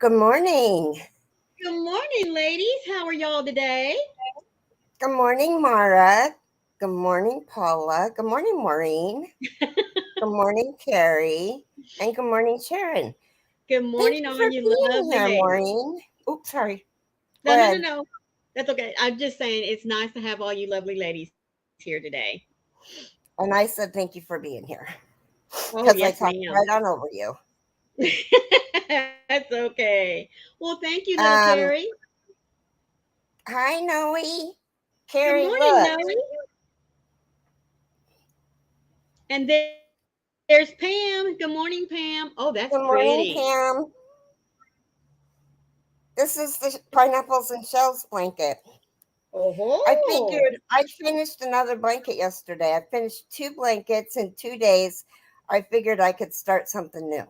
Good morning. Good morning, ladies. How are y'all today? Good morning, Mara. Good morning, Paula. Good morning, Maureen. Good morning, Keri. And good morning, Sharon. Good Thank morning, you all for you being lovely here, ladies. Maureen. Oops, sorry. Go No, no, no, ahead. no. That's okay. I'm just saying it's nice to have all you lovely ladies here today. And I said thank you for being here Oh, because I yes, talked ma'am. right on over you. That's okay. Well, thank you, little Um, Carrie. Hi, Noe. Good Keri, morning, look. Noe. And there's Pam. Good morning, Pam. Oh, that's pretty. Good morning, Pam. This is the pineapples and shells blanket. I Oh. figured I finished another blanket yesterday. I finished two blankets in 2 days. I figured I could start something new.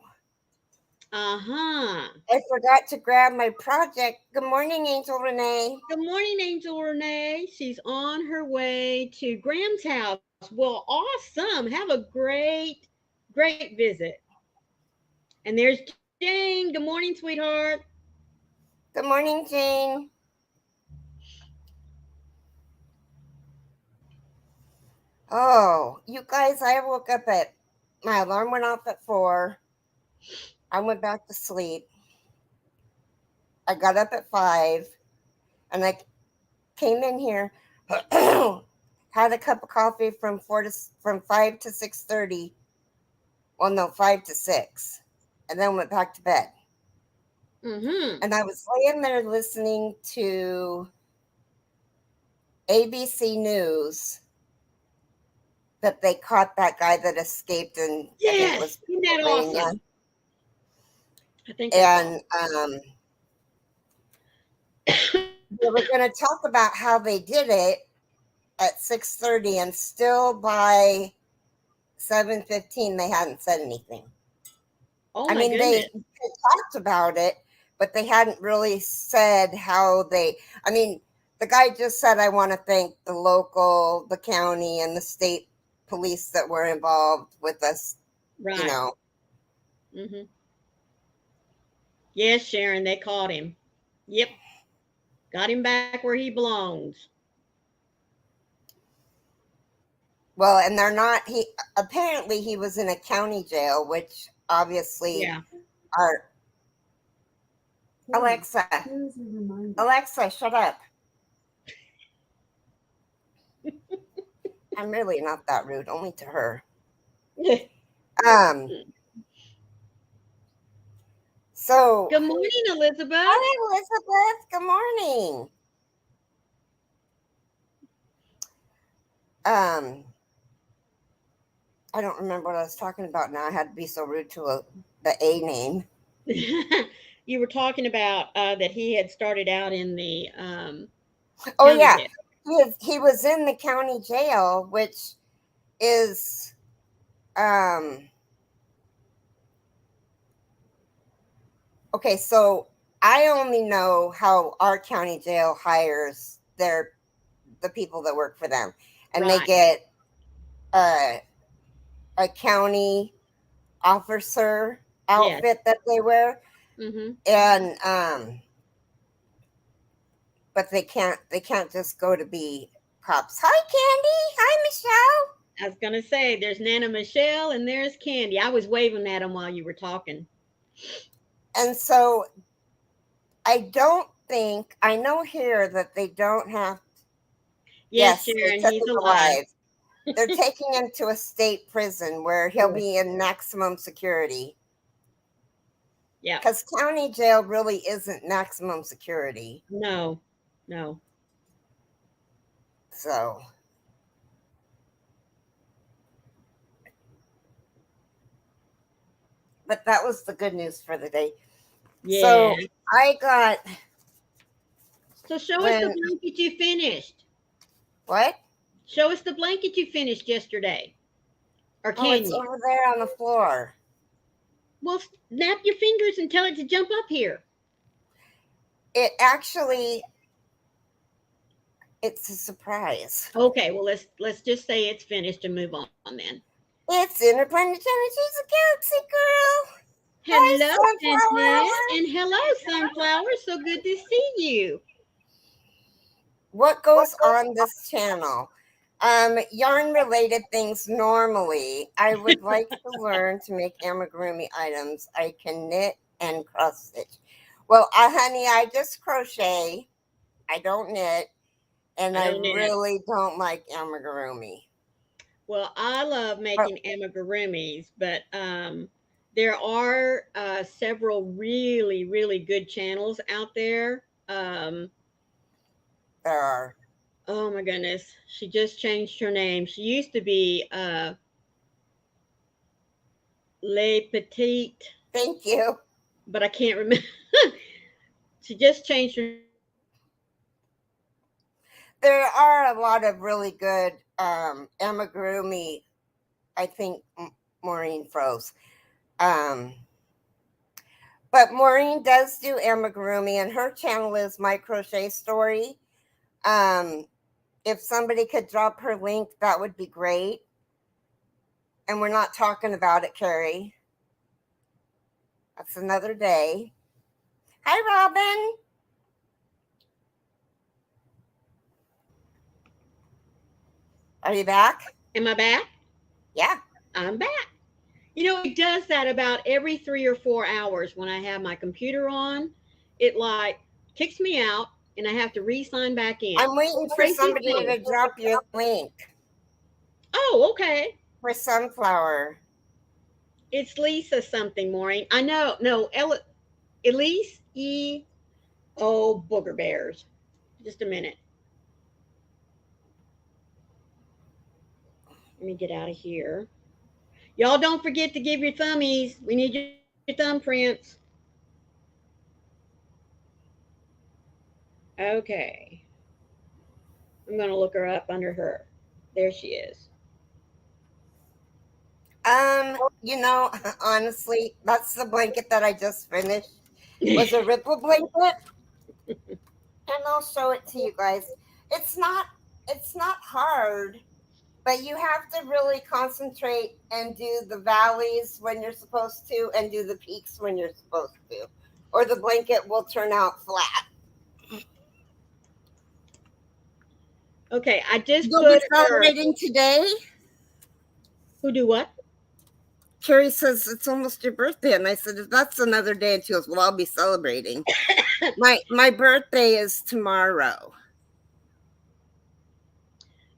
Uh-huh. I forgot to grab my project. Good morning, Angel Renee. Good morning, Angel Renee. She's on her way to Graham's house. Well, awesome. Have a great visit. And there's Jane. Good morning, sweetheart. Good morning, Jane. Oh, you guys, I woke up at my alarm went off at 4. I went back to sleep. I got up at 5 and I came in here, had a cup of coffee from 5 to 6:30. Well, no, 5 to 6, and then went back to bed. Mm-hmm. And I was laying there listening to ABC News that they caught that guy that escaped in, I think it Yes. was Isn't that Pennsylvania. awesome? I think that's And awesome. they were going to talk about how they did it at 6:30, and still by 7:15 they hadn't said anything. Oh I my mean, goodness. they talked about it, but they hadn't really said how they. I mean, the guy just said, "I want to thank the local, the county, and the state police that were involved with us." You Right. know, Mm-hmm. Yes, Sharon, they caught him. Yep. Got him back where he belongs. well, and they're not. He apparently he was in a county jail, which obviously Yeah. are. Alexa, Alexa, shut up. I'm really not that rude, only to her. Um, so Good morning, Elizabeth. hi, Elizabeth. Good morning. Um, I don't remember what I was talking about now. I had to be so rude to the A name. You were talking about that he had started out in the Oh county yeah, jail. he was in the county jail, which is um okay. So I only know how our county jail hires the people that work for them, and they Right. get uh, a county officer Yes. outfit that they wear, Hmm. and but they can't just go to be cops. Hi, Candy. Hi, Michelle. I was gonna say there's Nana Michelle and there's Candy. I was waving at them while you were talking. And so I don't think I know here that they don't have. Yes, Yes, it Sharon, says he's he's alive. alive. They're taking him to a state prison where he'll Good. be in maximum security. Yeah. Because county jail really isn't maximum security. No. No. So, but that was the good news for the day. Yeah. So I got So show us the when blanket you finished. what? Show us the blanket you finished yesterday. Or Oh, can it's you? over there on the floor. Well, snap your fingers and tell it to jump up here. It actually it's a surprise. Okay, well let's just say it's finished and move on then. It's interplanetary. She's a galaxy girl. Hi, Hello, Jeanette, Sunflower. and hello, Sunflower. So good to see you. What goes on this channel? Yarn related things normally. I would like to learn to make amigurumi items. I can knit and cross stitch. Well, honey, I just crochet. I don't knit, and I I don't know. really don't like amigurumi. Well, I love But making amigurumis, but there are several really, really good channels out there. there are. Oh my goodness, she just changed her name. She used to be Les Petites, Thank you. but I can't remember. She just changed her name. There are a lot of really good amigurumi. I think Maureen froze. Um, but Maureen does do amigurumi, and her channel is My Crochet Story. Um, if somebody could drop her link, that would be great. And we're not talking about it, Keri. That's another day. Hi, Robin. Are you back? Am I back? Yeah. I'm back. You know, it does that about every 3 or 4 hours when I have my computer on. It like kicks me out and I have to re sign back in. I'm waiting for Crazy somebody thing. to drop your link Oh, okay. for Sunflower. It's Lisa something, Maureen. I know. No, Elise E. Oh, booger bears. Just a minute. Let me get out of here. Y'all don't forget to give your thummies. We need your thumbprints. Okay. I'm going to look her up under her. There she is. Honestly, that's the blanket that I just finished. Was a ripple blanket, and I'll show it to you guys. It's not it's not hard, but you have to really concentrate and do the valleys when you're supposed to and do the peaks when you're supposed to, or the blanket will turn out flat. Okay, I just You'll be put her. celebrating today? Who do what? Keri says it's almost your birthday, and I said that's another day. And she goes, "Well, I'll be celebrating. My birthday is tomorrow."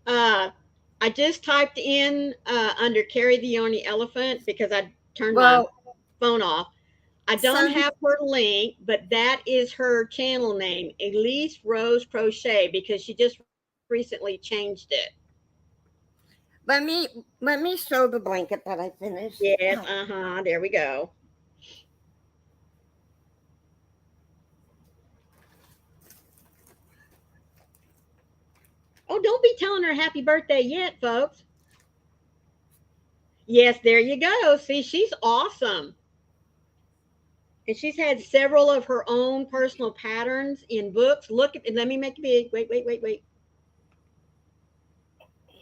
Uh, I just typed in under Keri the Yarny Elephant because I turned my Well, phone off. I don't son, have her link, but that is her channel name, Elise Rose Crochet, because she just recently changed it. let me show the blanket that I finished. Yes, there we go. Oh, don't be telling her happy birthday yet, folks. Yes, there you go. See, she's awesome. And she's had several of her own personal patterns in books. Look at, let me make it big. Wait, wait, wait, wait.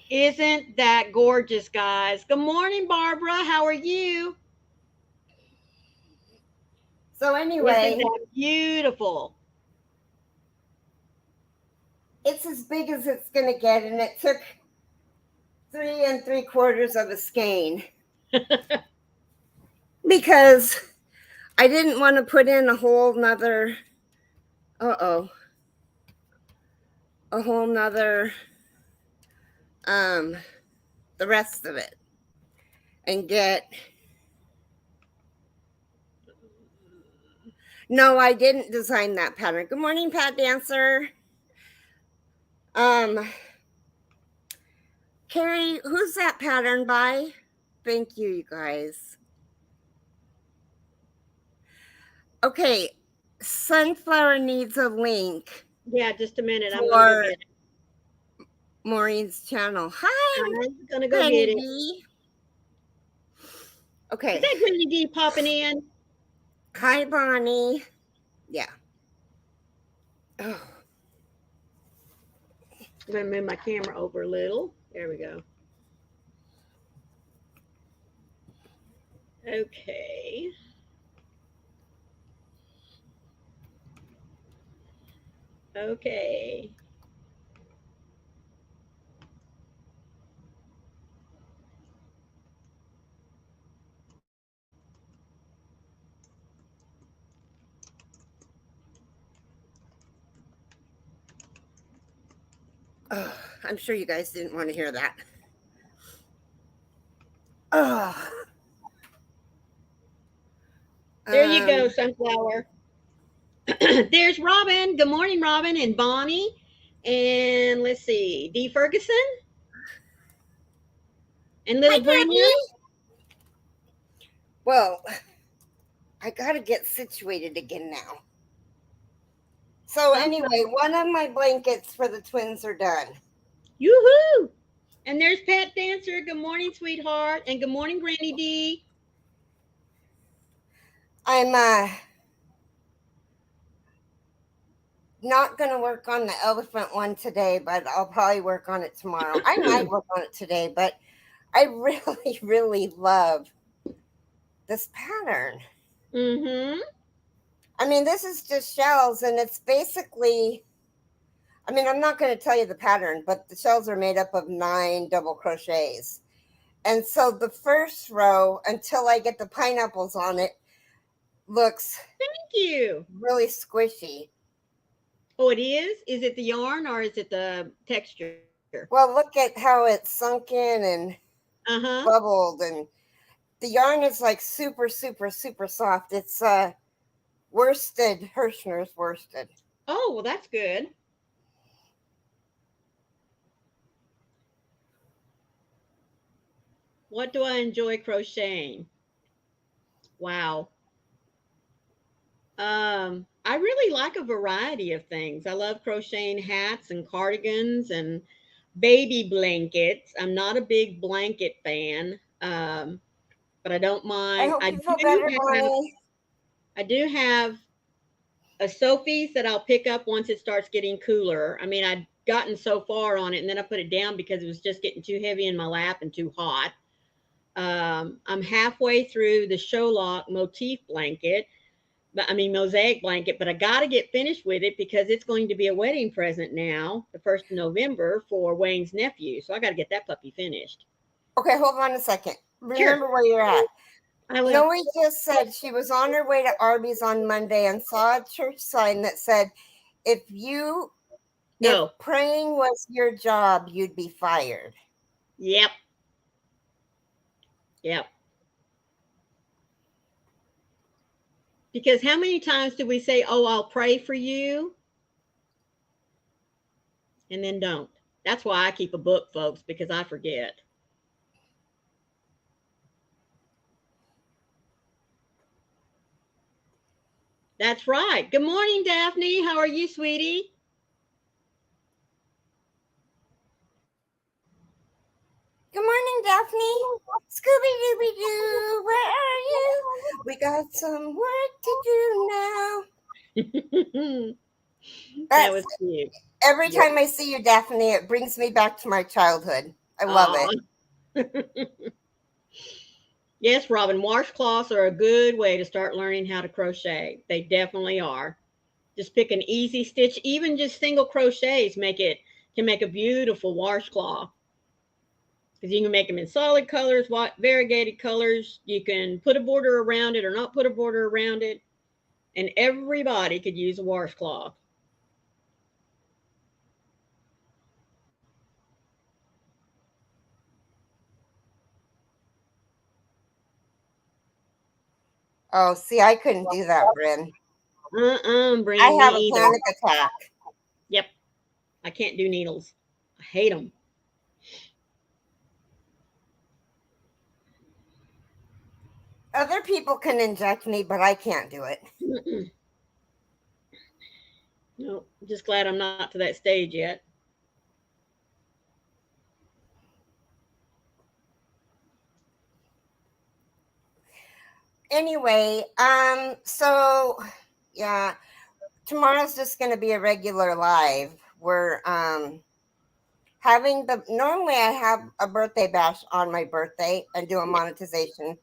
Isn't that gorgeous, guys? Good morning, Barbara. How are you? So Isn't anyway, that beautiful? it's as big as it's gonna get, and it took 3 3/4 of a skein because I didn't want to put in a whole nother. A whole nother um the rest of it and get. No, I didn't design that pattern. Good morning, Pat Dancer. Um, Keri, who's that pattern by? Thank you, you guys. Okay, Sunflower needs a link Yeah, just a minute. I'm going to go for get it. Maureen's channel. Hi, I'm going to go Granny get it. D. Is Okay. that Granny D popping in? Hi, Bonnie. Yeah. Oh. I'm going to move my camera over a little. There we go. Okay. Okay. Oh, I'm sure you guys didn't want to hear that. Oh, There you go, um, Sunflower. There's Robin. Good morning, Robin and Bonnie. And let's see, Dee Ferguson and hi, little Bria. Daphne. Well, I gotta get situated again now. So anyway, Okay. one of my blankets for the twins are done. Yoo-hoo! And there's Pat Dancer. Good morning, sweetheart. And good morning, Granny D. I'm not gonna work on the elephant one today, but I'll probably work on it tomorrow. I might work on it today, but I really, really love this pattern. Mm-hmm. I mean, this is just shells, and it's basically, I mean, I'm not going to tell you the pattern, but the shells are made up of 9 double crochets. And so the first row, until I get the pineapples on it, looks Thank you. really squishy. Oh, it is? Is it the yarn or is it the texture? Well, look at how it's sunk in and Uh-huh. bubbled, and the yarn is like super, super, super soft. It's worsted, Hirschner's worsted. Oh, well, that's good. What do I enjoy crocheting? Wow. I really like a variety of things. I love crocheting hats and cardigans and baby blankets. I'm not a big blanket fan, but I don't I mind. hope you feel better, Bonnie. I do have a Sophie's that I'll pick up once it starts getting cooler. I mean, I'd gotten so far on it, and then I put it down because it was just getting too heavy in my lap and too hot. I'm halfway through the Showlock motif blanket, but I mean mosaic blanket, but I got to get finished with it because it's going to be a wedding present now, the 1st of November for Wayne's nephew. So I got to get that puppy finished. Okay, hold on a second. Sure, Remember where you're at. I will. Noe just said she was on her way to Arby's on Monday and saw a church sign that said, if No. praying was your job, you'd be fired. Yep. Yep. Because how many times do we say, "Oh, I'll pray for you," and then don't? That's why I keep a book, folks, because I forget. That's right. Good morning, Daphne. How are you, sweetie? Good morning, Daphne. Scooby Dooby Doo, where are you? We got some work to do now. That was That's cute. every Yep. time I see you, Daphne, it brings me back to my childhood. I love Aw. it. Yes, Robin, washcloths are a good way to start learning how to crochet. They definitely are. Just pick an easy stitch, even just single crochets can make a beautiful washcloth. Because you can make them in solid colors, variegated colors. You can put a border around it or not put a border around it. And everybody could use a washcloth. Oh, see, I couldn't do that, Bryn. I Bryn, have me a either. panic attack. Yep, I can't do needles. I hate them. Other people can inject me, but I can't do it. No, I'm just glad I'm not to that stage yet. Anyway, so yeah, tomorrow's just going to be a regular live. We're having normally I have a birthday bash on my birthday and do a monetization.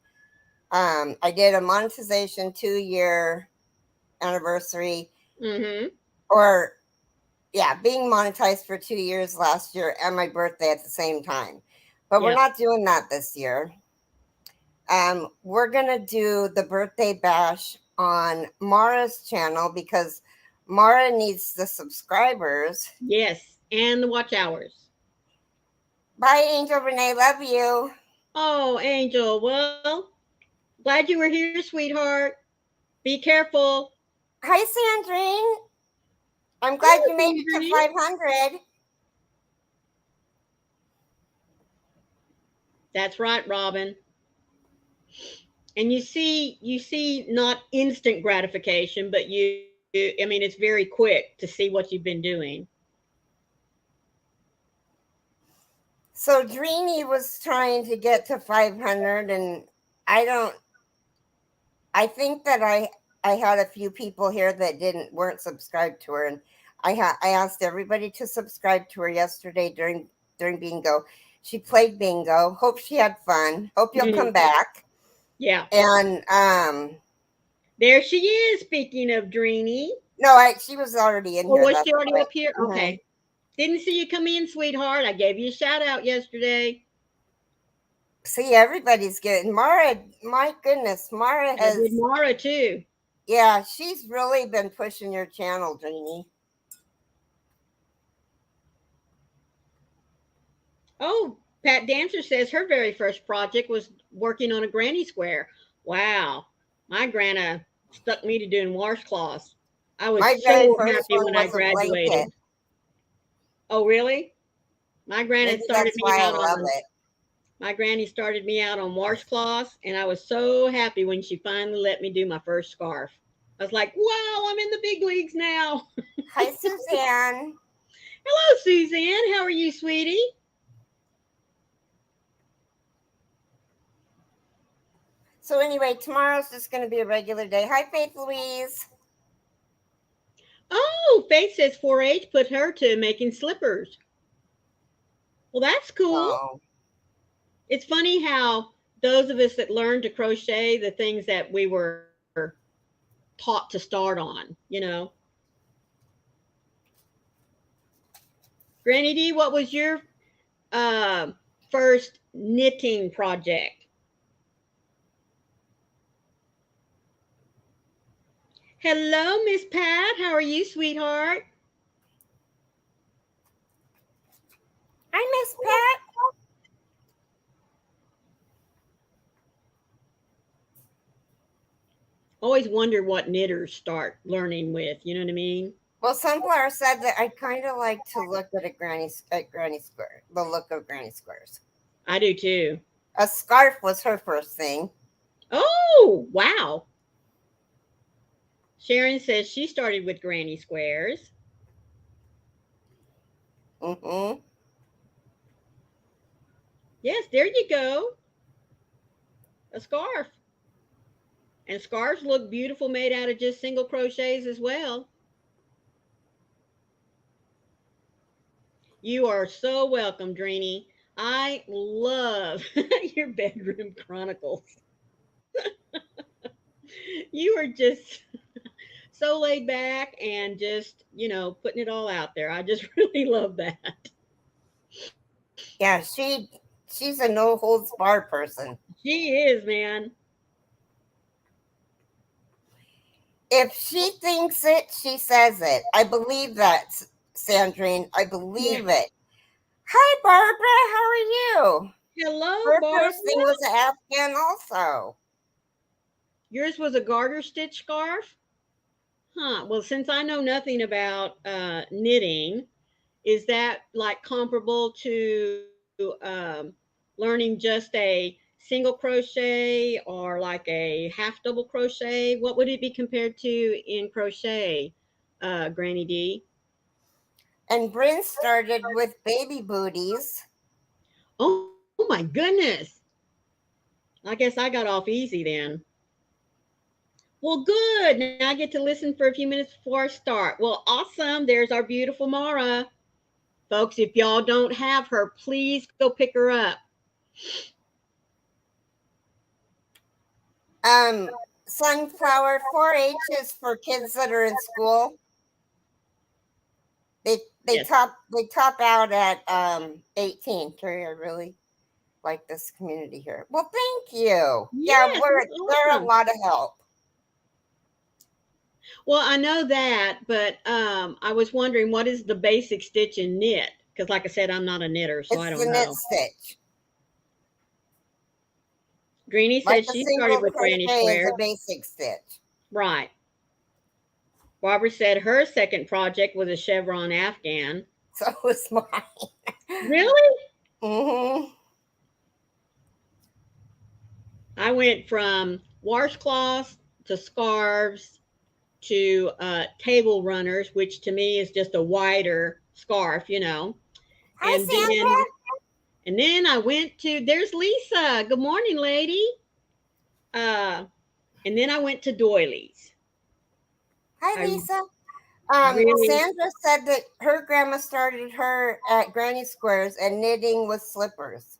I did a monetization 2-year anniversary, Mm-hmm. or yeah, being monetized for 2 years last year and my birthday at the same time. But we're Yeah. not doing that this year. We're gonna do the birthday bash on Mara's channel because Mara needs the subscribers. Yes. And the watch hours. Bye, Angel Renee. Love you. Oh, Angel. Well, glad you were here, sweetheart. Be careful. Hi, Sandrine. I'm glad Hello, you made it to Sandrine. 500. That's right, Robin. And you see not instant gratification, but I mean it's very quick to see what you've been doing. So Dreamy was trying to get to 500, and I don't. I think that I had a few people here that weren't subscribed to her, and I asked everybody to subscribe to her yesterday during bingo. She played bingo. Hope she had fun. Hope you'll Mm, come back. yeah. And There she is, speaking of Dreamy. no, she was already in Oh, here. was That's she already why. up here? Mhm. Okay. Didn't see you come in, sweetheart. I gave you a shout out yesterday. See, everybody's getting Mara. My goodness, Mara I did has. Mara too. Yeah, she's really been pushing your channel, Dreamy. Oh, Pat Dancer says her very first project was working on a granny square. Wow. My grandma stuck me to doing washcloths. I was My very so first happy one when I was a blanket. graduated. Oh, really? My granny Maybe started that's me why I out love on it. my granny started me out on washcloths, and I was so happy when she finally let me do my first scarf. I was like, "Wow, I'm in the big leagues now." Hi, Suzanne. Hello, Suzanne. How are you, sweetie? So anyway, tomorrow's just going to be a regular day. Hi, Faith Louise. Oh, Faith says 4-H put her to making slippers. Well, that's cool. Oh, It's funny how those of us that learn to crochet the things that we were taught to start on, Granny D, what was your uh, first knitting project? Hello, Miss Pat. How are you, sweetheart? hi, Miss Pat. Always wonder what knitters start learning with. You know what I mean? Well, Sunflower said that I kind of like to look at Granny Square, the look of Granny Squares. I do too. A scarf was her first thing. Oh, wow. Sharon says she started with granny squares. Mm-hmm. Yes, there you go. A scarf. And scarves look beautiful made out of just single crochets as well. You are so welcome, Dreamy. I love your bedroom chronicles. You are just so laid back and just, putting it all out there. I just really love that. Yeah, she's a no holds bar person. She is, man. If she thinks it, she says it. I believe that, Sandrine. I Yeah. believe it. Hi, Barbara. How are you? Hello, Her first thing Barbara. was an Afghan, also. Yours was a garter stitch scarf? Huh. Well, since I know nothing about knitting, is that like comparable to learning just a single crochet or like a half double crochet? What would it be compared to in crochet, Granny D? And Bryn started with baby booties. Oh my goodness. I guess I got off easy then. Well, good. Now I get to listen for a few minutes before I start. Well, awesome. There's our beautiful Mara. Folks, if y'all don't have her, please go pick her up. Um, Sunflower 4-H is for kids that are in school. they they Yes. top they top out at 18. Keri, I really like this community here. Well, thank you. Yeah, Yes, that's they're a awesome. lot of help. Well, I know that, but I was wondering what is the basic stitch in knit? Because, like I said, I'm not a knitter, so I It's the don't knit know. stitch. Greenie Like said a she started single with granny crochet is a square. basic stitch. Right. Barbara said her second project was a chevron afghan. So is mine. Really? Hmm. I went from washcloths to scarves to table runners, which to me is just a wider scarf, Hi, and Sandra. then I went to there's Lisa. Good morning, lady. Uh, and then I went to doilies. Hi, I Lisa. really, Sandra said that her grandma started her at Granny Squares and knitting with slippers.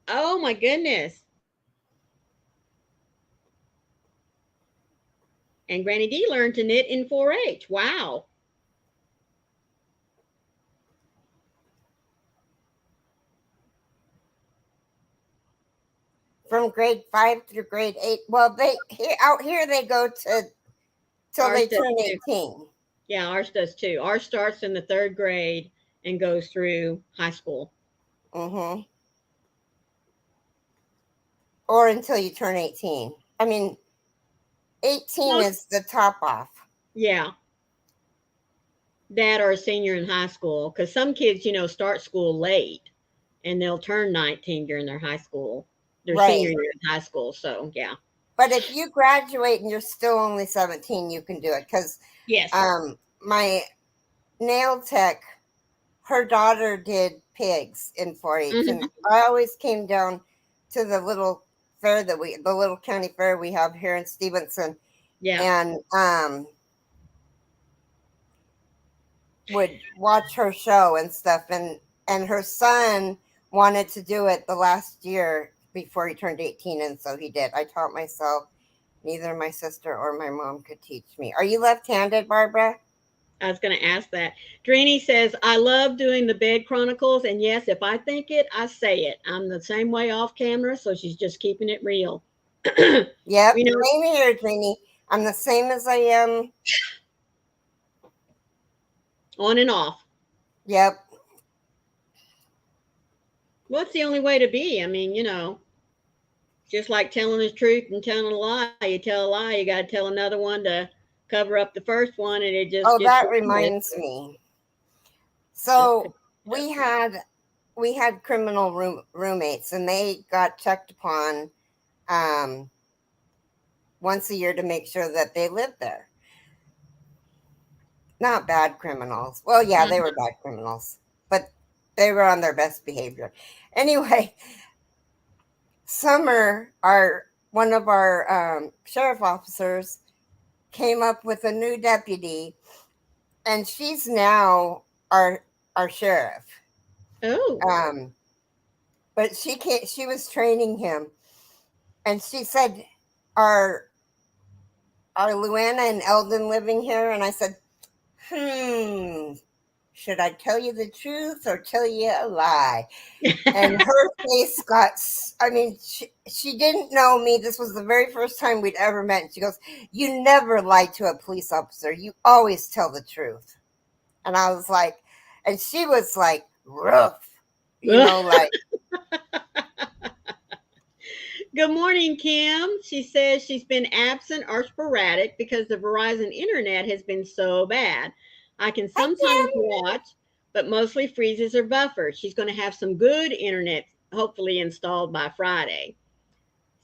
oh my goodness. And Granny D learned to knit in 4-H. Wow. From grade 5 through grade 8. Well, out here they go to till Ours they does turn too. 18. Yeah, ours does too. Ours starts in the third grade and goes through high school. Mm-hmm. Or until you turn 18. I mean, 18 Most, is the top off. yeah, that or a senior in high school. Because some kids, start school late and they'll turn 19 during their senior Right. year in high school. So, yeah. But if you graduate and you're still only 17, you can do it. Because Yes. my nail tech, her daughter did pigs in 4-H. And Hmm. I always came down to the little the little county fair we have here in Stevenson. Yeah. And would watch her show and stuff, and her son wanted to do it the last year before he turned 18, and so he did. I taught myself. Neither my sister or my mom could teach me. Are you left-handed, Barbara? I was going to ask that. Drini says, I love doing the bed chronicles. And yes, if I think it, I say it. I'm the same way off camera. So she's just keeping it real. Yep, you know, same here, Trini. I'm the same as I am. on and off. Yep. What's the only way to be? I mean, just like telling the truth and telling a lie. You tell a lie, you got to tell another one to cover up the first one, and it just Oh, gets that repeated. reminds me. Just So we had criminal roommates, and they got checked upon um, once a year to make sure that they lived there. Not bad criminals. Well, yeah, they were bad criminals, but they were on their best behavior. Anyway, Summer, our one of our sheriff officers, came up with a new deputy, and she's now our sheriff. oh, Um, but she can't. She was training him, and she said, "Are Luana and Eldon living here?" And I said, "Hmm, should I tell you the truth or tell you a lie?" And her face got, I mean, she didn't know me. This was the very first time we'd ever met. And she goes, "You never lie to a police officer. You always tell the truth." And I was like, and she was like, rough, like, Good morning, Kim. She says she's been absent or sporadic because the Verizon internet has been so bad. I can "Hi, sometimes Kim." watch, but mostly freezes or buffers. She's going to have some good internet hopefully installed by Friday.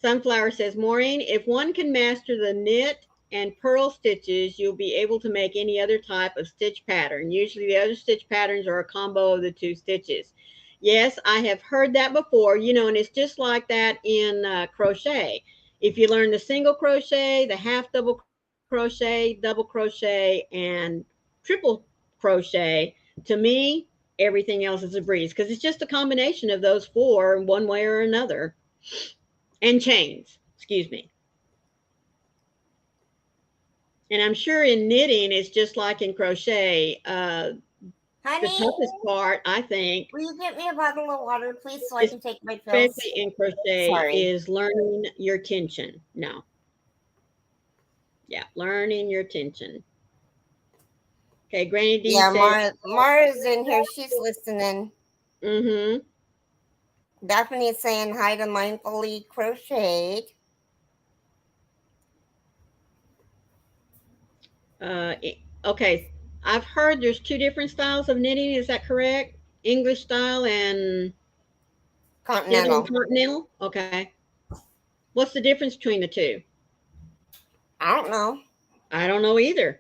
Sunflower says, Maureen, if one can master the knit and purl stitches, you'll be able to make any other type of stitch pattern. Usually the other stitch patterns are a combo of the two stitches. Yes, I have heard that before, and it's just like that in crochet. If you learn the single crochet, the half double crochet, double crochet, and triple crochet, to me, everything else is a breeze because it's just a combination of those four one way or another. And chains, excuse me. And I'm sure in knitting, it's just like in crochet. the Honey, toughest part, I think, will you get me a bottle of water, please, so I can take my pills? especially in crochet, Sorry. is learning your tension. No, yeah, learning your tension. Okay, Granny D Yeah, says, Mara's in here. She's listening. mm-hmm. Daphne is saying hi to Mindfully Crocheted. Okay, I've heard there's two different styles of knitting. Is that correct? English style and the other one Continental. continental? Okay. What's the difference between the two? I don't know. I don't know either.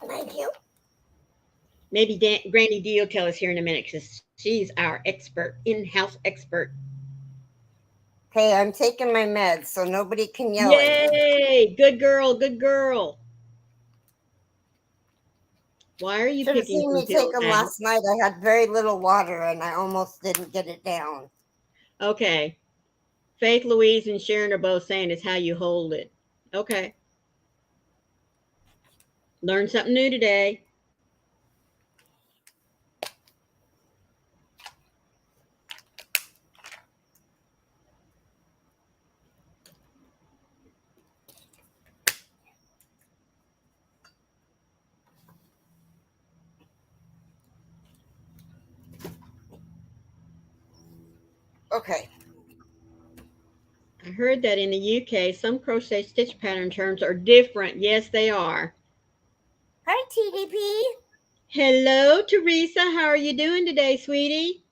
Thank you. Maybe Granny D will tell us here in a minute because she's our expert, in-house expert. Okay, I'm taking my meds so nobody can yell at me. Yay! Good girl, good girl. Why are you Should have picking seen some me take pills them now? last night. I had very little water and I almost didn't get it down. Okay. Faith, Louise, and Sharon are both saying it's how you hold it. Okay. Learn something new today. Okay. I heard that in the UK, some crochet stitch pattern terms are different. Yes, they are. Hi, TDP. Hello, Teresa. How are you doing today, sweetie?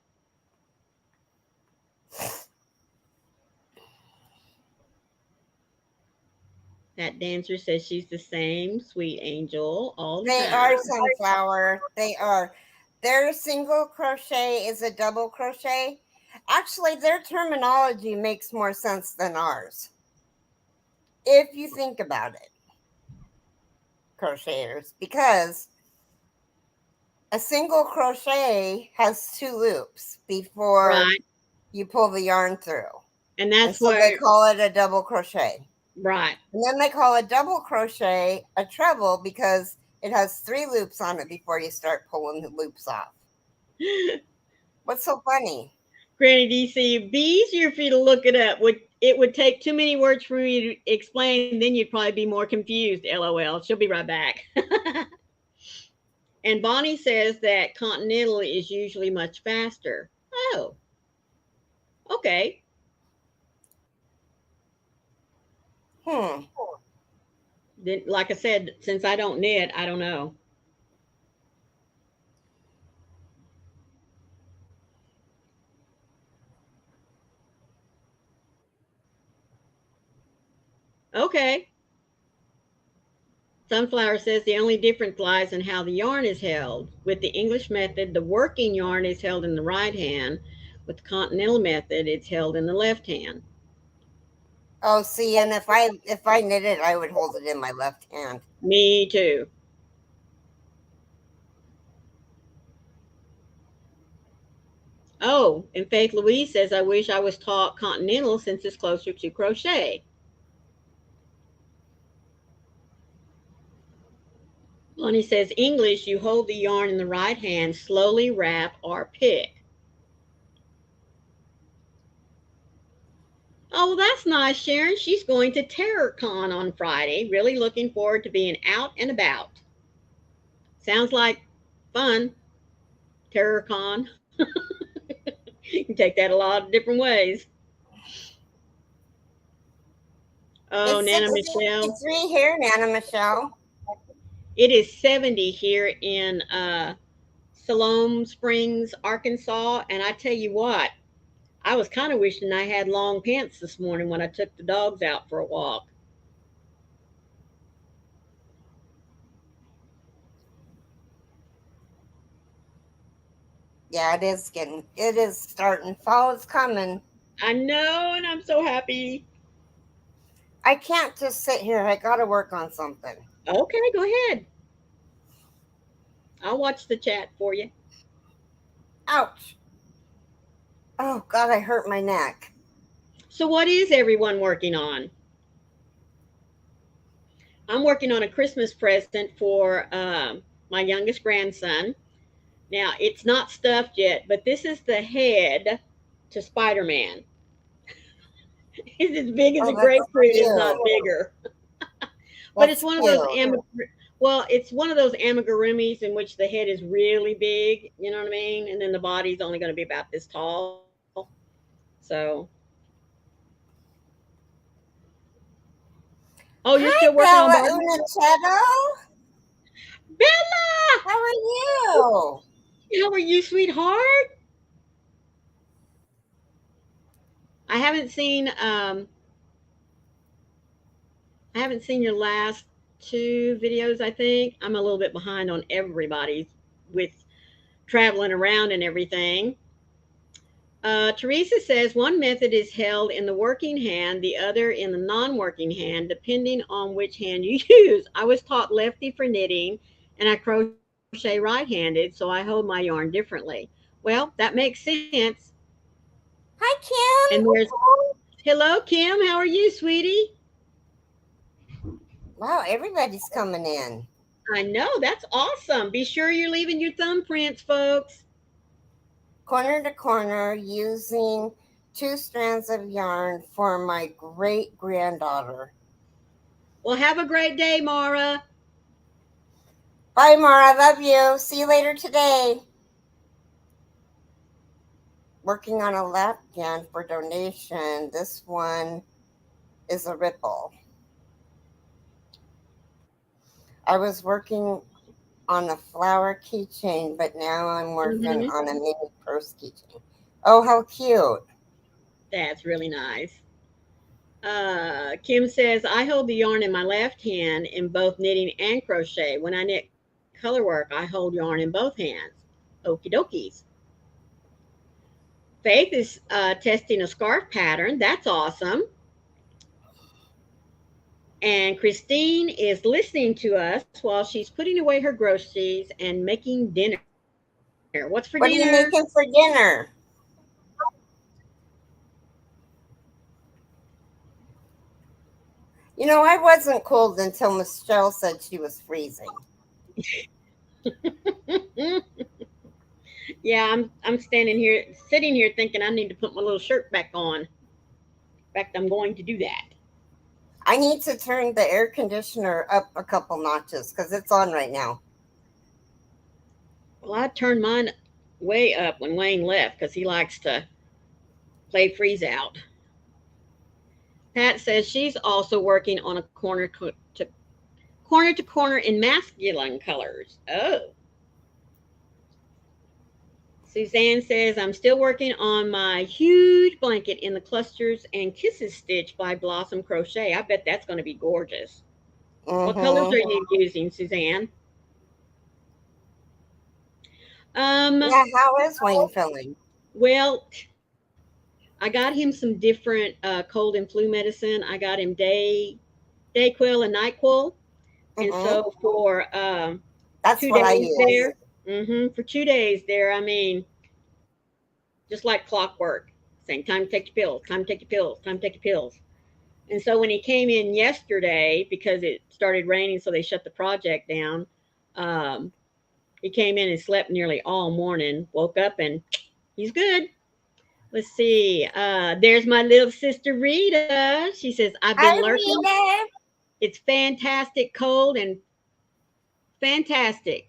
That dancer says she's the same sweet angel all the They are time. sunflower. They are. Their single crochet is a double crochet. Actually, their terminology makes more sense than ours. If you think about it, crocheters, because a single crochet has 2 loops before Right. you pull the yarn through. And And that's so where, they call it a double crochet. right. And then they call a double crochet a treble because it has 3 loops on it before you start pulling the loops off. What's so funny? Granny DC, it'd be easier for you to look it up. It would take too many words for me to explain, then you'd probably be more confused. LOL. She'll be right back. And Bonnie says that continental is usually much faster. Oh, okay. Hmm. Then, like I said, since I don't knit, I don't know. Okay. Sunflower says the only difference lies in how the yarn is held. With the English method, the working yarn is held in the right hand. With the continental method, it's held in the left hand. Oh, see, and if I knit it, I would hold it in my left hand. Me too. Oh, and Faith Louise says, I wish I was taught continental since it's closer to crochet. Lonnie says, English, you hold the yarn in the right hand, slowly wrap or pick. Oh, well, that's nice, Sharon. She's going to TerrorCon on Friday. Really looking forward to being out and about. Sounds like fun, TerrorCon. You can take that a lot of different ways. Oh, It's Nana Michelle. 63 here, Nana Michelle. It is 70 here in Siloam Springs, Arkansas. And I tell you what, I was kind of wishing I had long pants this morning when I took the dogs out for a walk. Yeah, it is starting. Fall is coming. I know, and I'm so happy. I can't just sit here. I got to work on something. Okay, go ahead. I'll watch the chat for you. Ouch. Oh, God, I hurt my neck. So, what is everyone working on? I'm working on a Christmas present for my youngest grandson. Now, it's not stuffed yet, but this is the head to Spider-Man. It's as big as Oh, a that's grapefruit, if not cute. bigger. But it's That's one of those cute. well, it's one of those amigurumis in which the head is really big, you know what I mean? And then the body's only going to be about this tall. So, oh, you're still Hi, working on Bella Barbie? Uniceto. Bella, How are you? how are you, sweetheart? I haven't seen I haven't seen your last two videos, I think. I'm a little bit behind on everybody's with traveling around and everything. Teresa says one method is held in the working hand, the other in the non working hand, depending on which hand you use. I was taught lefty for knitting and I crochet right handed, so I hold my yarn differently. Well, that makes sense. Hi, And Kim. there's hello, Kim. How are you, sweetie? Wow, everybody's coming in. I know, that's awesome. Be sure you're leaving your thumbprints, folks. Corner to corner using 2 strands of yarn for my great granddaughter. Well, have a great day, Mara. Bye, Mara. Love you. See you later today. Working on a lap band for donation. This one is a ripple. I was working on a flower keychain, but now I'm working Hmm. on a mini purse keychain. Oh, how cute. That's really nice. Kim says, I hold the yarn in my left hand in both knitting and crochet. When I knit color work, I hold yarn in both hands. Okie dokies. Faith is testing a scarf pattern. That's awesome. And Christine is listening to us while she's putting away her groceries and making dinner. What's for dinner? What are you making for dinner? You know, I wasn't cold until Michelle said she was freezing. Yeah, I'm standing here, sitting here thinking I need to put my little shirt back on. In fact, I'm going to do that. I need to turn the air conditioner up a couple notches because it's on right now. Well, I turned mine way up when Wayne left because he likes to play freeze out. Pat says she's also working on a corner to corner in masculine colors. Oh. Suzanne says I'm still working on my huge blanket in the clusters and kisses stitch by Blossom Crochet. I bet that's going to be gorgeous. What colors Mm-hmm. are you using, Suzanne? Um, Yeah, how is Wayne feeling? well, I got him some different cold and flu medicine. I got him Dayquil and Nyquil, and Mm-hmm. so for That's two what I days use. there, for 2 days there, I mean, just like clockwork, saying time to take your pills, time to take your pills, time to take your pills. And so when he came in yesterday, because it started raining, so they shut the project down. Um, he came in and slept nearly all morning. Woke up and he's good. Let's see. There's my little sister Rita. She says, I've been Hi, lurking. Rita. It's cold and fantastic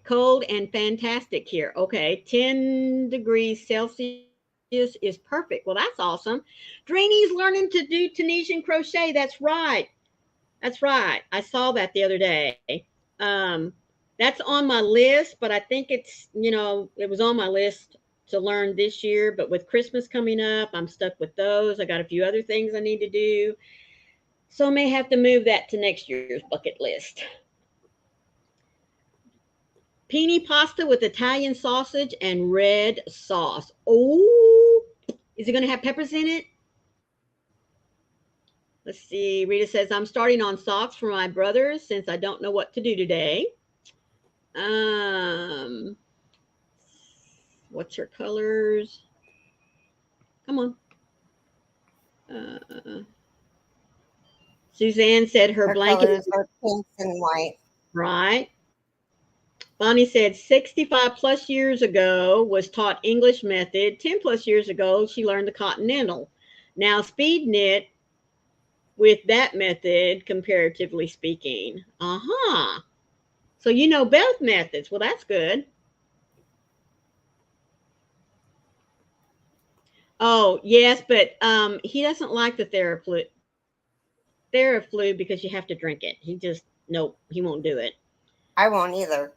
here. Okay, 10 degrees Celsius is perfect. Well, that's awesome. Dreeny's learning to do Tunisian crochet. That's right. That's right. I saw that the other day. Um, that's on my list, but I think it was on my list to learn this year. But with Christmas coming up, I'm stuck with those. I got a few other things I need to do. So I may have to move that to next year's bucket list. Pini pasta with Italian sausage and red sauce. Oh, is it going to have peppers in it? Let's see. Rita says, I'm starting on socks for my brothers since I don't know what to do today. Um, what's your colors? Come on. Uh, Suzanne said her Her blanket colors is are pink and white. right. Bonnie said 65 plus years ago was taught English method. 10 plus years ago, she learned the continental. Now speed knit with that method, comparatively speaking. Uh-huh. So you know both methods. Well, that's good. Oh, yes, but he doesn't like the Theraflu because you have to drink it. He just nope, he won't do it. I won't either.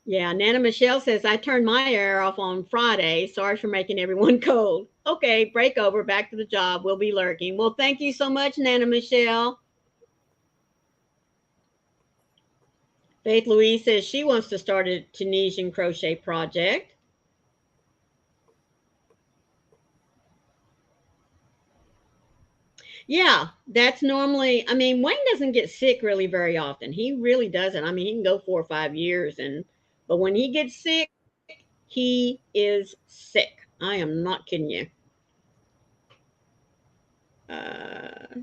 Yeah, Nana Michelle says I turned my air off on Friday. Sorry for making everyone cold. Okay, break over, back to the job. We'll be lurking. Well, thank you so much, Nana Michelle. Faith Louise says she wants to start a Tunisian crochet project. Yeah, that's normally, I mean, Wayne doesn't get sick really very often. He really doesn't. I mean, he can go 4 or 5 years but when he gets sick, he is sick. I am not kidding you. Uh,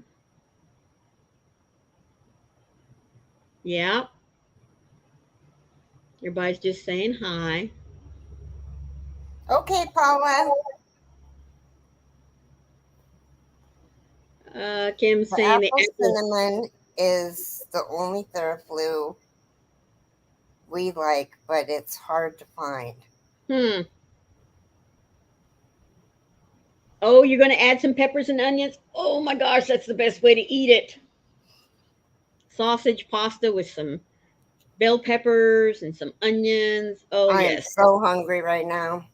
yeah, everybody's just saying hi. Okay, Paula. Kim's The saying the apple apple. cinnamon is the only Theraflu we like, but it's hard to find. Hmm. Oh, you're going to add some peppers and onions? Oh my gosh, that's the best way to eat it. Sausage pasta with some bell peppers and some onions. Oh, I am yes. so hungry right now.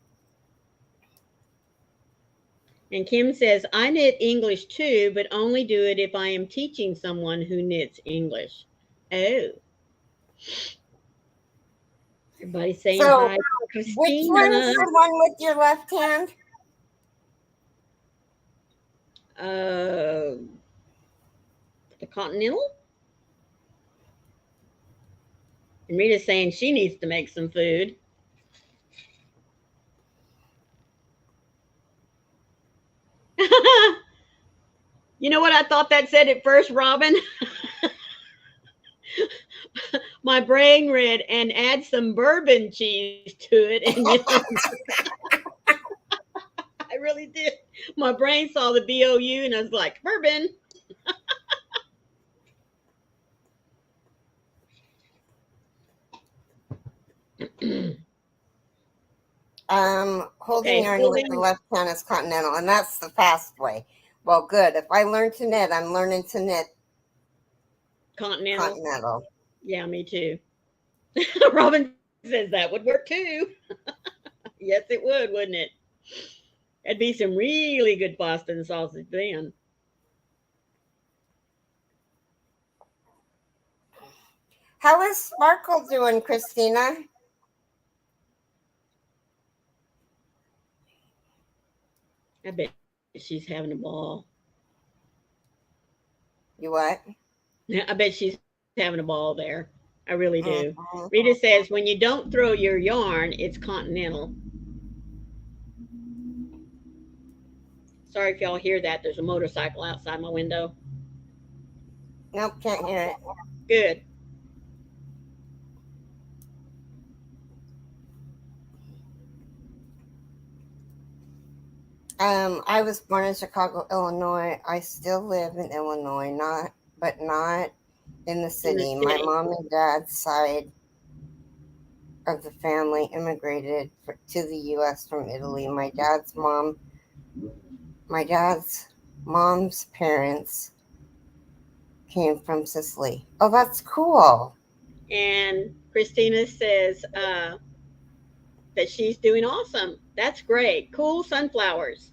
And Kim says, I knit English too, but only do it if I am teaching someone who knits English. Oh, everybody's saying So, hi to which one's Christina. the one with your left hand? Uh, the Continental? And Rita's saying she needs to make some food. You know what I thought that said at first, Robin? My brain read and add some bourbon cheese to it, and I really did. My brain saw the BOU, and I was like, bourbon. Holding Okay, yarn with the holding left hand is continental, and that's the fast way. Well, good. If I learn to knit, I'm learning to knit continental. continental. Yeah, me too. Robin says that would work too. Yes, it would, wouldn't it? That'd be some really good pasta and sausage then. How is Sparkle doing, Christina? I bet she's having a ball. You what? I bet she's having a ball there. I really do. Mm-hmm. Rita says when you don't throw your yarn, it's continental. Sorry if y'all hear that. There's a motorcycle outside my window. Nope, can't hear it. Good. I was born in Chicago, Illinois. I still live in Illinois, not in the In the city. My city. mom and dad's side of the family immigrated to the U.S. from Italy. My dad's mom's parents came from Sicily. Oh, that's cool. And Christina says that she's doing awesome. That's great. Cool sunflowers.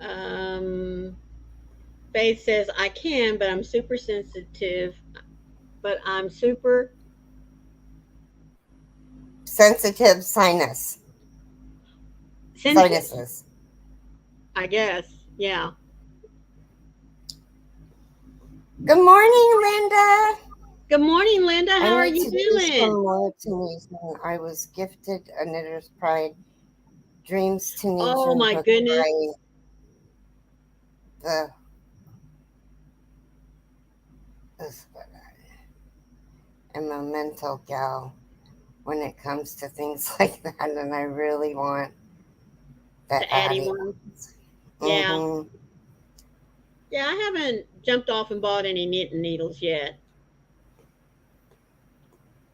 Um, Faith says I can, but I'm super sensitive. But I'm super Sensitive sensitive. sinuses. I guess. Yeah. Good morning, Linda. Good morning, Linda. I How are need you to do some doing? more Tunisian. I was gifted a Knitter's Pride Dreams Oh Tunisian my hook goodness. by the am a mental gal when it comes to things like that, and I really want the The Addy Addy one. ones. Yeah. Mm-hmm. Yeah, I haven't jumped off and bought any knitting needles yet.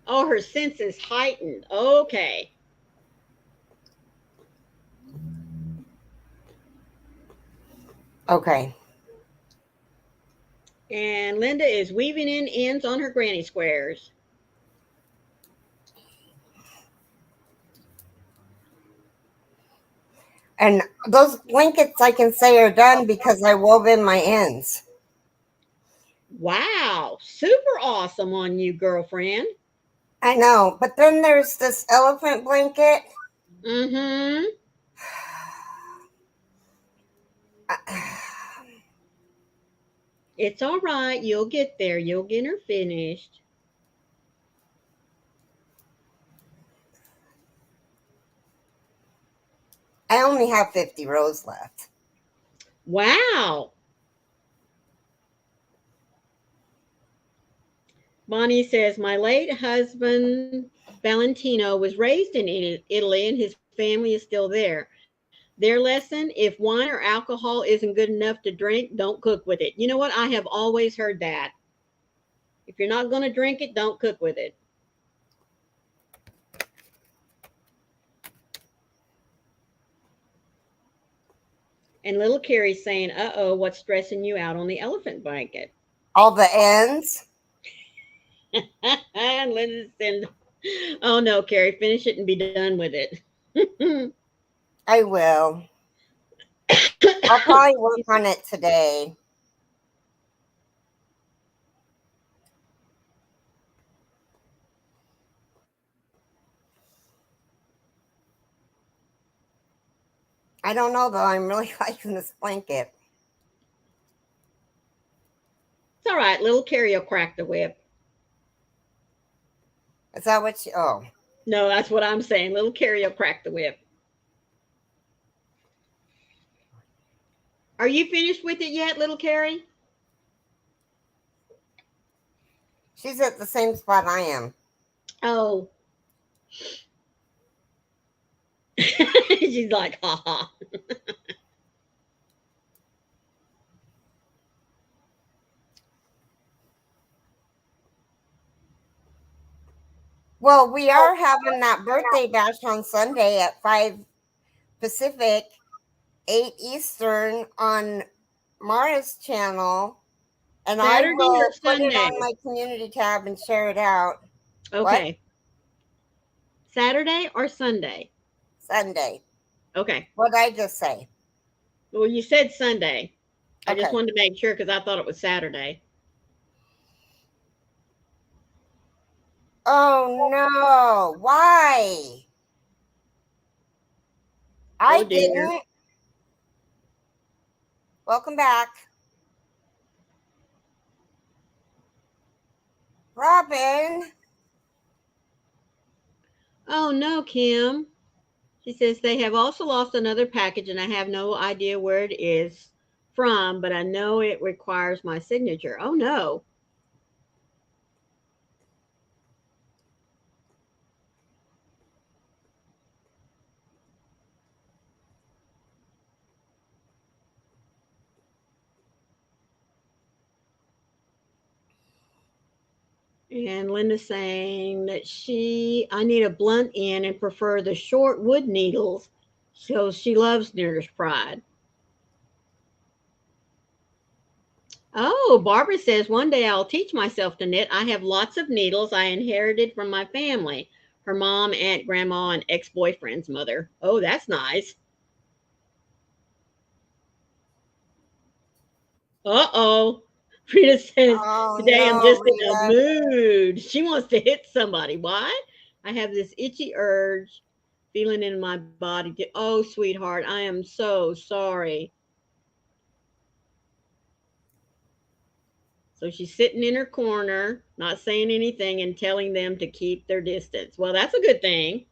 Oh, her sense is heightened. Okay. Okay. And Linda is weaving in ends on her granny squares. And those blankets I can say are done because I wove in my ends. Wow. Super awesome on you, girlfriend. I know, but then there's this elephant blanket. Mm-hmm. It's all right. You'll get there. You'll get her finished. I only have 50 rows left. Wow. Bonnie says, my late husband, Valentino, was raised in Italy and his family is still there. Their lesson, if wine or alcohol isn't good enough to drink, don't cook with it. You know what? I have always heard that. If you're not going to drink it, don't cook with it. And little Carrie's saying, uh-oh, what's stressing you out on the elephant blanket? All the ends. And Linda said, oh no, Carrie, finish it and be done with it. I will. I'll probably work on it today. I don't know though. I'm really liking this blanket. It's all right. Little Carrie will crack the whip. Is that what you? Oh, No, that's what I'm saying. Little Carrie will crack the whip. Are you finished with it yet, little Carrie? she's at the same spot I am. Oh. She's like, ha ha. Well, we are having that birthday bash on Sunday at 5 Pacific, 8 Eastern on Mara's channel. And I Saturday or will put it Sunday? on my community tab and share it out. What? Okay. Saturday or Sunday? Sunday. Okay. What did I just say? Well, you said Sunday. I just Okay. wanted to make sure because I thought it was Saturday. Oh no. Why? I Oh dear. didn't. Welcome back. Robin. Oh no, Kim. She says they have also lost another package and I have no idea where it is from, but I know it requires my signature. Oh no. And Linda's saying that I need a blunt end and prefer the short wood needles. So she loves Knitter's Pride. Oh, Barbara says one day I'll teach myself to knit. I have lots of needles I inherited from my family, her mom, aunt, grandma, and ex boyfriend's mother. Oh, that's nice. Uh oh. Rita says, Oh today I'm no, just in a Rita. mood. She wants to hit somebody. Why? I have this itchy urge feeling in my body. Oh, sweetheart, I am so sorry. So she's sitting in her corner, not saying anything and telling them to keep their distance. Well, that's a good thing.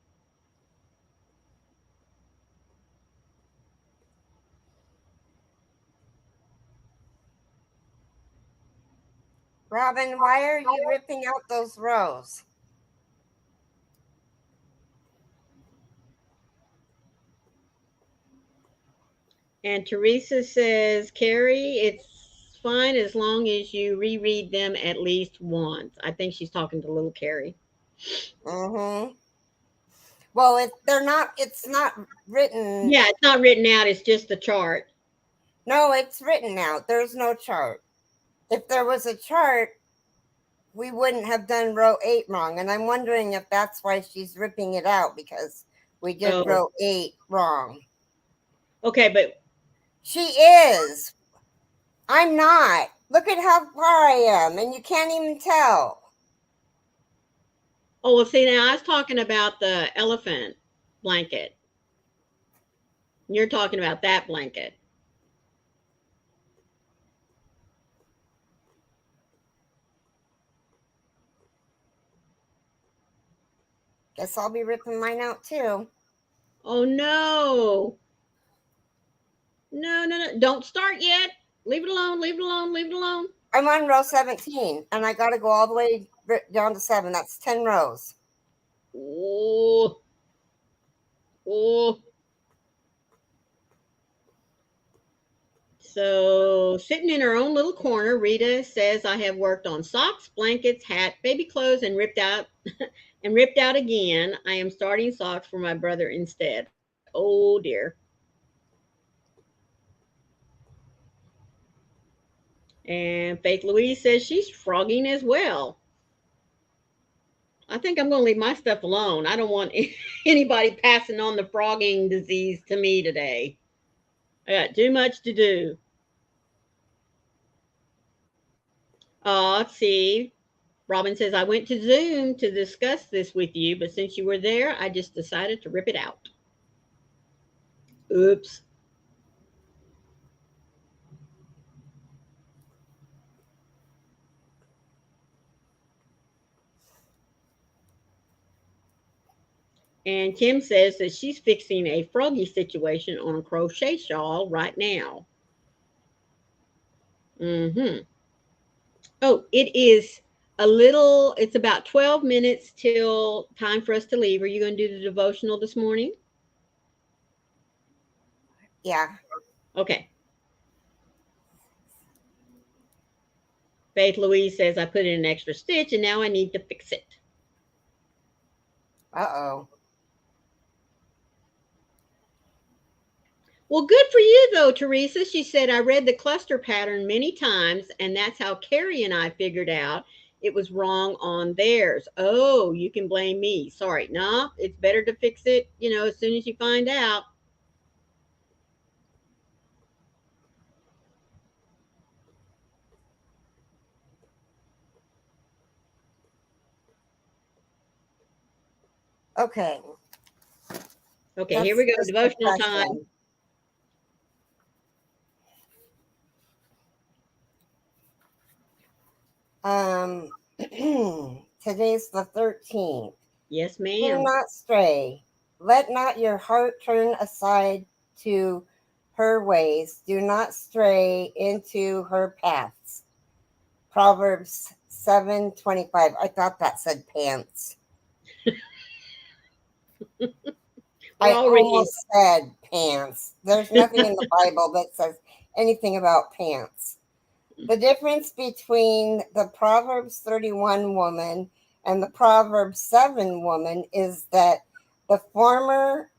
Robin, why are you ripping out those rows? And Teresa says, Keri, it's fine as long as you reread them at least once. I think she's talking to little Keri. Mm-hmm. Well, it's not written. Yeah, it's not written out. It's just the chart. No, it's written out. There's no chart. If there was a chart, we wouldn't have done row 8 wrong. And I'm wondering if that's why she's ripping it out, because we did row 8 wrong. Okay, but she is. I'm not. Look at how far I am, and you can't even tell. Oh, well, see, now I was talking about the elephant blanket. You're talking about that blanket. Guess I'll be ripping mine out too. Oh, no. No, no, no. Don't start yet. Leave it alone. Leave it alone. Leave it alone. I'm on row 17, and I got to go all the way down to 7. That's 10 rows. Oh. Oh. So, sitting in her own little corner, Rita says, I have worked on socks, blankets, hat, baby clothes, and ripped out and ripped out again. I am starting socks for my brother instead. Oh dear. And Faith Louise says she's frogging as well. I think I'm going to leave my stuff alone. I don't want anybody passing on the frogging disease to me today. I got too much to do. Let's see. Robin says, I went to Zoom to discuss this with you, but since you were there, I just decided to rip it out. Oops. And Kim says that she's fixing a froggy situation on a crochet shawl right now. Mm-hmm. Oh, it's about 12 minutes till time for us to leave. Are you going to do the devotional this morning? Yeah. Okay. Faith Louise says I put in an extra stitch and now I need to fix it. Uh-oh. Well, good for you, though, Teresa. She said, I read the cluster pattern many times, and that's how Keri and I figured out it was wrong on theirs. Oh, you can blame me. Sorry. No, it's better to fix it, as soon as you find out. Okay. Okay, here we go. Just Devotional time. Today's the 13th. Yes, Do ma'am. not stray. Let not your heart turn aside to her ways. Do not stray into her paths. Proverbs 7:25. I thought that said pants. I almost said pants. There's nothing in the Bible that says anything about pants. The difference between the Proverbs 31 woman and the Proverbs 7 woman is that the former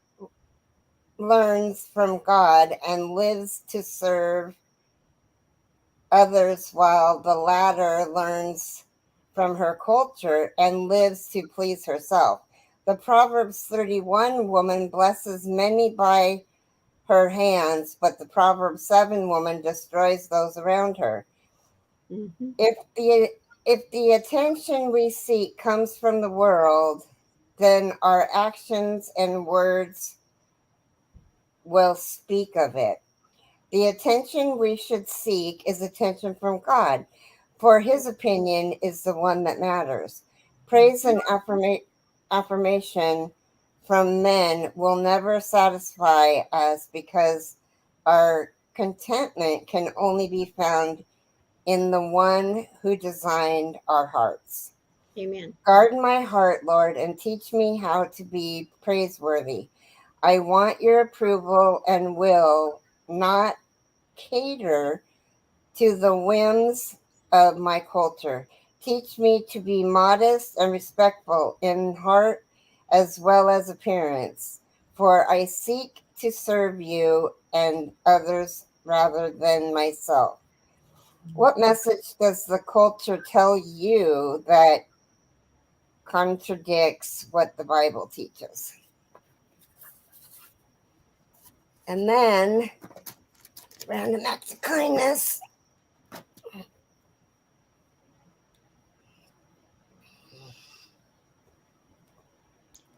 learns from God and lives to serve others, while the latter learns from her culture and lives to please herself. The Proverbs 31 woman blesses many by her hands, but the Proverbs 7 woman destroys those around her. Mm-hmm. If the attention we seek comes from the world, then our actions and words will speak of it. The attention we should seek is attention from God, for his opinion is the one that matters. Praise and affirmation from men will never satisfy us, because our contentment can only be found in the one who designed our hearts. Amen. Guard my heart, Lord, and teach me how to be praiseworthy. I want your approval and will not cater to the whims of my culture. Teach me to be modest and respectful in heart as well as appearance, for I seek to serve you and others rather than myself. What message does the culture tell you that contradicts what the Bible teaches? And then, random acts of kindness.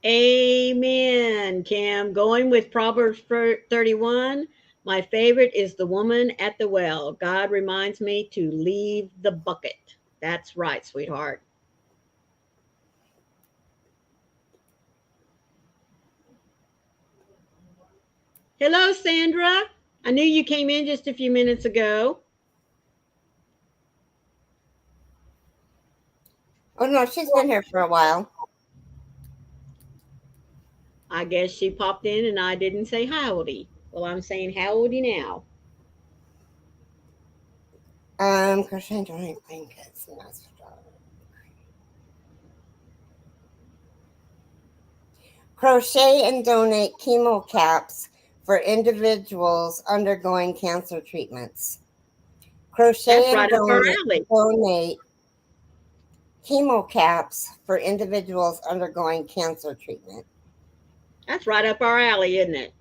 Amen, Kim. Going with Proverbs 31. My favorite is the woman at the well. God reminds me to leave the bucket. That's right, sweetheart. Hello, Sandra. I knew you came in just a few minutes ago. Oh no, she's been here for a while. I guess she popped in and I didn't say howdy. Well, I'm saying howdy now. Crochet drawing blankets. Crochet and donate chemo caps for individuals undergoing cancer treatments. That's Crochet and right up our alley. donate chemo caps for individuals undergoing cancer treatment. That's right up our alley, isn't it?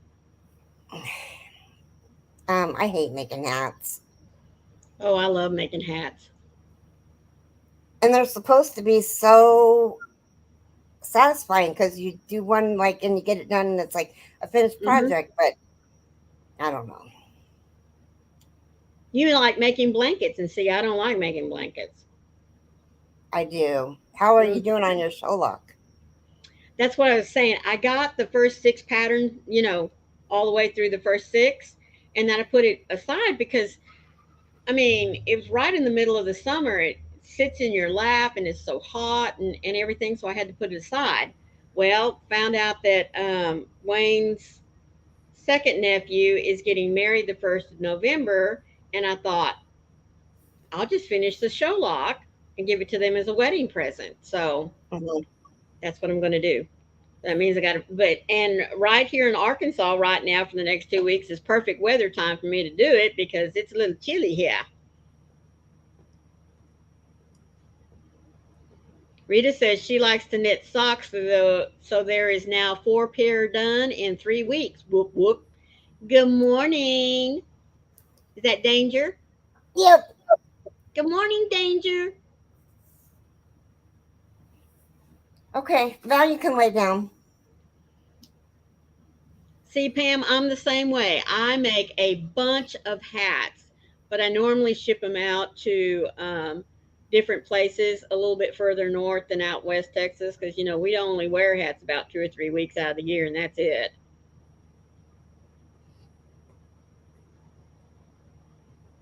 I hate making hats. Oh, I love making hats. And they're supposed to be so satisfying because you do one like and you get it done and it's like a finished Hmm. project, but I don't know. You like making blankets, and see, I don't like making blankets. I do. How are you Mm. doing on your show lock? That's what I was saying. I got the first six patterns, all the way through the first six, and then I put it aside because, I mean, it was right in the middle of the summer. It sits in your lap and it's so hot and everything, so I had to put it aside. Well, found out that Wayne's second nephew is getting married the 1st of November, and I thought, I'll just finish the show lock and give it to them as a wedding present. So Mhm. that's what I'm going to do. That means I got to, and right here in Arkansas right now for the next 2 weeks is perfect weather time for me to do it because it's a little chilly here. Rita says she likes to knit socks, so there is now 4 pair done in 3 weeks. Whoop, whoop. Good morning. Is that Danger? Yep. Good morning, Danger. Okay. Now you can lay down. See, Pam, I'm the same way. I make a bunch of hats, but I normally ship them out to different places a little bit further north than out west Texas because, we only wear hats about 2 or 3 weeks out of the year, and that's it.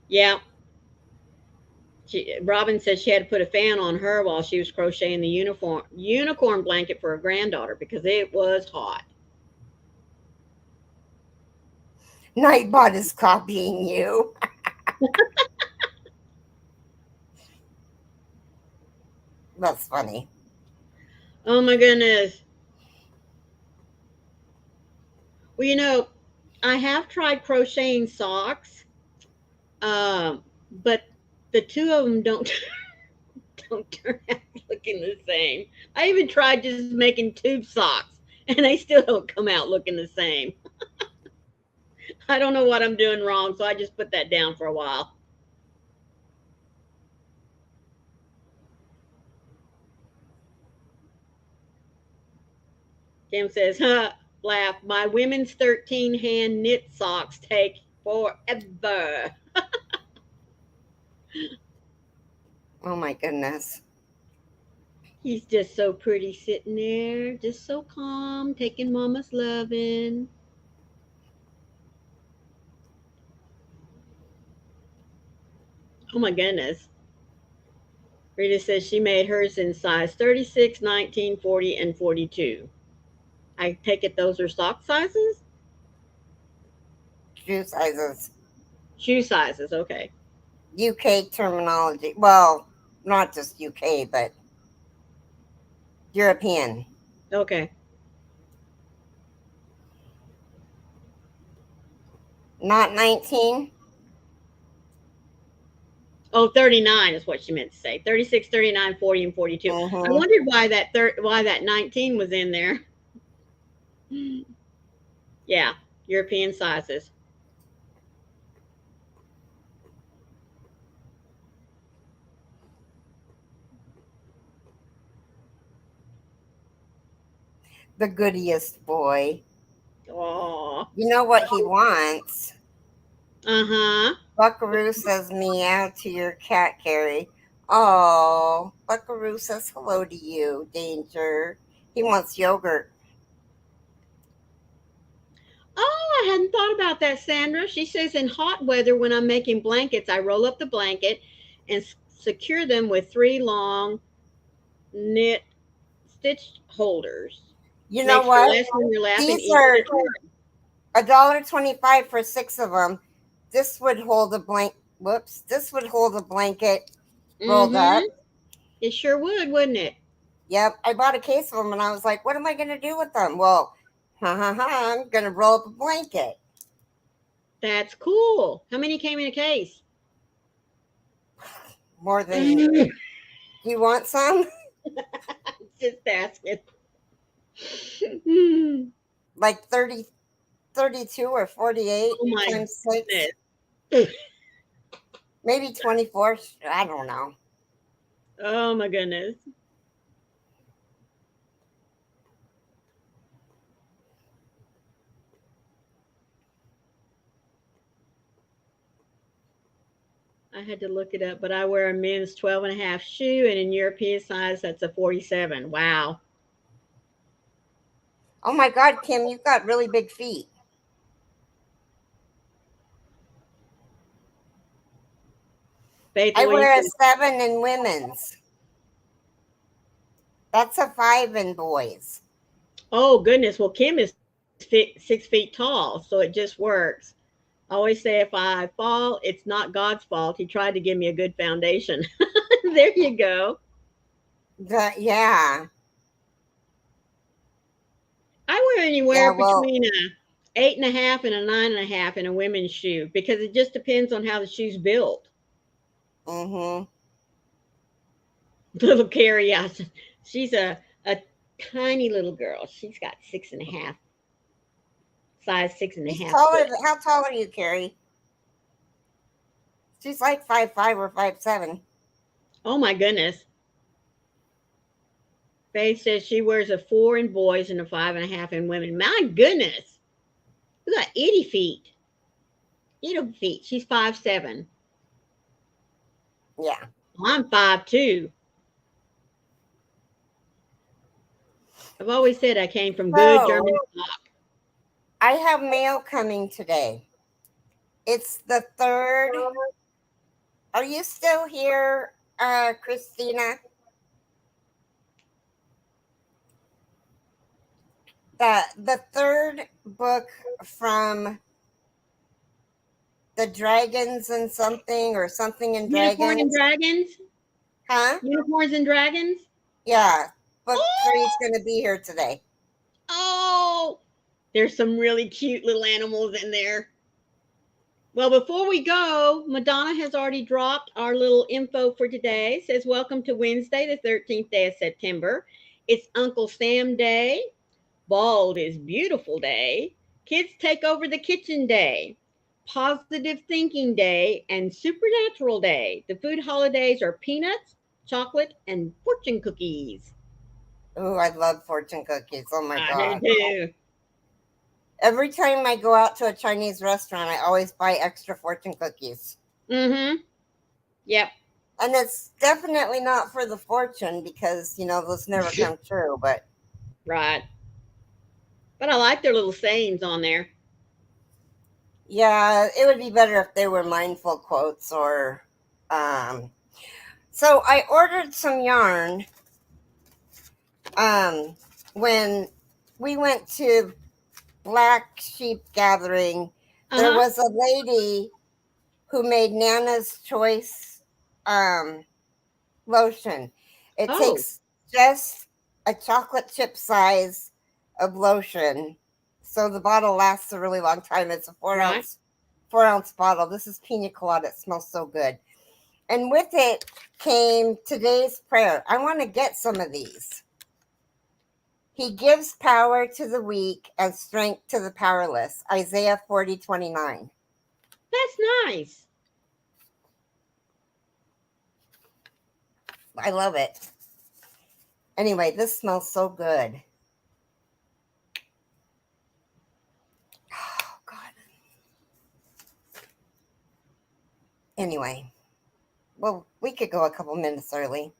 Yeah. Robin said she had to put a fan on her while she was crocheting the unicorn blanket for her granddaughter because it was hot. Nightbot is copying you. That's funny. Oh my goodness. Well, I have tried crocheting socks, but the two of them don't don't turn out looking the same. I even tried just making tube socks, and they still don't come out looking the same. I don't know what I'm doing wrong, so I just put that down for a while. Kim says, huh, laugh. My women's 13 hand knit socks take forever. Oh my goodness. He's just so pretty sitting there, just so calm, taking mama's loving. Oh my goodness. Rita says she made hers in size 36, 19, 40, and 42. I take it those are sock sizes? Shoe sizes. Shoe sizes, okay. UK terminology. Well, not just UK, but European. Okay. Not 19. Oh, 39 is what she meant to say. 36, 39, 40, and 42. I Mm-hmm. wondered why that 19 was in there. Yeah, European sizes. The goodiest boy. Oh. You know what he wants? Uh-huh. Buckaroo says meow to your cat, Keri. Oh, Buckaroo says hello to you, Danger. He wants yogurt. Oh, I hadn't thought about that, Sandra. She says in hot weather when I'm making blankets, I roll up the blanket and secure them with three long knit stitch holders. You know Makes for what? less when you're laughing, These easy are to turn. $1.25 for 6 of them. This would hold a blank. Whoops. This would hold a blanket rolled up. Mm-hmm. It sure would, wouldn't it? Yep. I bought a case of them and I was like, what am I going to do with them? Well, I'm going to roll up a blanket. That's cool. How many came in a case? More than. Do you want some? Just asking. Like 30, 32 or 48 Oh my times 6. goodness. Maybe 24. I don't know. Oh my goodness. I had to look it up, but I wear a men's 12 and a half shoe, and in European size, that's a 47. Wow. Oh my God, Kim, you've got really big feet. Faith I Wayne wear a says, 7 in women's. That's a 5 in boys. oh goodness. Well, Kim is 6 feet tall, so it just works. I always say if I fall, it's not God's fault. He tried to give me a good foundation. There you go. Yeah. I wear Yeah, anywhere well, between a 8.5 and a 9.5 in a women's shoe because it just depends on how the shoe's built. mm-hmm. Little Keri, she's a tiny little girl. She's got 6.5, size six and a She's half taller. foot. How tall are you, Keri? She's like 5'5" or 5'7". Oh my goodness. Faith says she wears a 4 in boys and a 5.5 in women. My goodness. You got itty feet. Itty feet. She's 5'7". Yeah. I'm 5'2". I've always said I came from good So, German stock. I have mail coming today. It's the 3rd. Are you still here, Christina? The 3rd book from the Dragons and something or something in Unicorn and Dragons. dragons? Huh? Unicorns and dragons? Yeah. Book 3 is Oh, going to be here today. oh, there's some really cute little animals in there. Well, before we go, Madonna has already dropped our little info for today. It says, welcome to Wednesday, the 13th day of September. It's Uncle Sam Day. Bald is Beautiful Day. Kids Take Over the Kitchen Day. Positive Thinking Day and Supernatural Day. The food holidays are peanuts, chocolate, and fortune cookies. Ooh, I love fortune cookies. Oh my I do God. too. Every time I go out to a Chinese restaurant, I always buy extra fortune cookies. Mm-hmm. Yep. And it's definitely not for the fortune because, those never come true. But Right. But I like their little sayings on there. yeah, it would be better if they were mindful quotes or Um, so I ordered some yarn um, when we went to Black Sheep Gathering. There Uh-huh. was a lady who made Nana's Choice um, lotion. It Oh, takes just a chocolate chip size of lotion, so the bottle lasts a really long time. It's a right. 4 ounce bottle. This is pina colada. It smells so good. And with it came today's prayer. I want to get some of these. He gives power to the weak and strength to the powerless. Isaiah 40:29. That's nice. I love it. Anyway, this smells so good. Oh, God. Anyway, well, we could go a couple minutes early.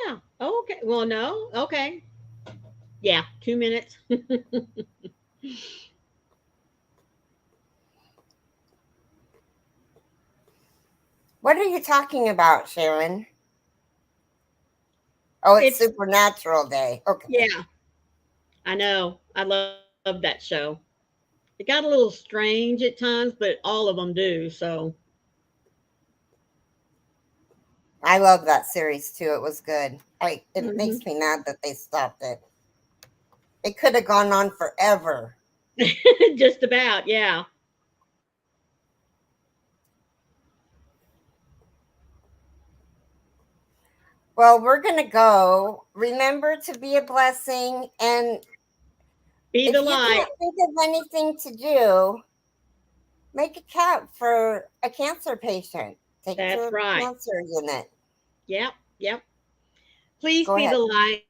Yeah. Okay. Well, no. Okay. Yeah, 2 minutes. What are you talking about, Sharon? Oh, it's It's Supernatural Day. Okay. yeah. I know. I love that show. It got a little strange at times, but all of them do. So I love that series too. It was good. It hmm makes me mad that they stopped it. It could have gone on forever. just about. Yeah. Well, we're going to go. Remember to be a blessing. And Be if the you light. can't think of anything to do, make a cap for a cancer patient. Take it to That's a right. cancer unit. Yep. Yep. Please Go be ahead. the light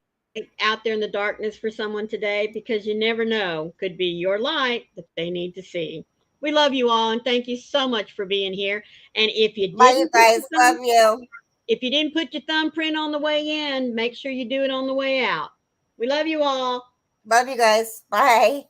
out there in the darkness for someone today because you never know. Could be your light that they need to see. We love you all and thank you so much for being here. And Bye, you guys. Love you. if you didn't put your thumbprint on the way in, make sure you do it on the way out. We love you all. Love you guys. Bye.